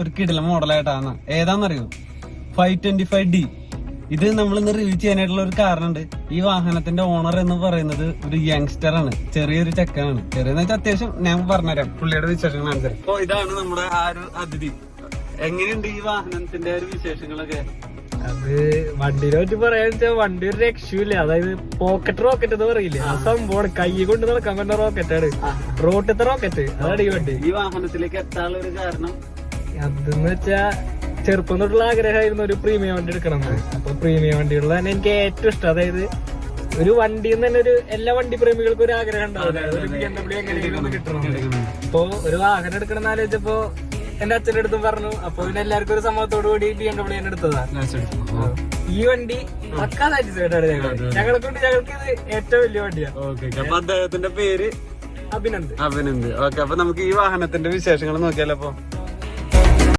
ഒരു കിടിലം മോഡലായിട്ടാണ്. ഏതാന്നറിയോ? 525D. ഇത് നമ്മൾ ഇന്ന് റിവ്യൂ ചെയ്യാനായിട്ടുള്ള ഒരു കാരണമുണ്ട്. ഈ വാഹനത്തിന്റെ ഓണർ എന്ന് പറയുന്നത് ഒരു യങ്സ്റ്റർ ആണ്, ചെറിയൊരു ചെക്കനാണ്. ചെറിയെന്ന് വെച്ചാൽ അത്യാവശ്യം ഞാൻ പറഞ്ഞുതരാം പുള്ളിയുടെ വിശേഷങ്ങൾ അനുസരിച്ച്. അപ്പൊ ഇതാണ് നമ്മുടെ ആ ഒരു അതിഥി. എങ്ങനെയുണ്ട് ഈ വാഹനത്തിന്റെ ഒരു വിശേഷങ്ങളൊക്കെ? അത് വണ്ടിനെ പറ്റി പറയാന്ന് വെച്ചാൽ വണ്ടി ഒരു രക്ഷയില്ല. അതായത് പോക്കറ്റ് റോക്കറ്റ് എന്ന് പറയില്ലേ, ആ സംഭവമാണ്. കൈ കൊണ്ട് നടക്കാൻ പറ്റുന്ന റോക്കറ്റാണ്, റോട്ടത്തെ റോക്കറ്റ്. അതാണ് ഈ വണ്ടി. ഈ വാഹനത്തിലേക്ക് എത്താനുള്ള ഒരു കാരണം അതെന്ന് വെച്ചാ ചെറുപ്പം തൊട്ടുള്ള ആഗ്രഹമായിരുന്നു ഒരു പ്രീമിയം വണ്ടി എടുക്കണം. അപ്പൊ പ്രീമിയം വണ്ടികളിൽ തന്നെ എനിക്ക് ഏറ്റവും ഇഷ്ടം, അതായത് ഒരു വണ്ടിയിൽ നിന്ന് തന്നെ ഒരു എല്ലാ വണ്ടി പ്രേമികൾക്കും ഒരു ആഗ്രഹം ഉണ്ടാവില്ല, ഒരു BMW എങ്ങനെയെങ്കിലും ഒന്ന് കിട്ടണം. അപ്പൊ ഒരു വാഹനം എടുക്കണം എന്ന് ആലോചിച്ചപ്പോ എന്റെ അച്ഛൻ്റെ അടുത്തും പറഞ്ഞു. അപ്പൊ പിന്നെ എല്ലാവർക്കും ഒരു സമ്മതത്തോടു കൂടി BMW എടുത്തതാ. ഈ വണ്ടി പക്കാ സാറ്റിസ്ഫൈഡ് ആണ് ഞങ്ങളെ കൊണ്ട്. ഞങ്ങൾക്ക് ഇത് ഏറ്റവും വലിയ വണ്ടിയാണ്. അപ്പൊ അദ്ദേഹത്തിന്റെ പേര് അഭിനന്ദ്. ഓക്കെ, അപ്പൊ നമുക്ക് ഈ വാഹനത്തിന്റെ വിശേഷങ്ങൾ നോക്കിയാലോ. അപ്പൊ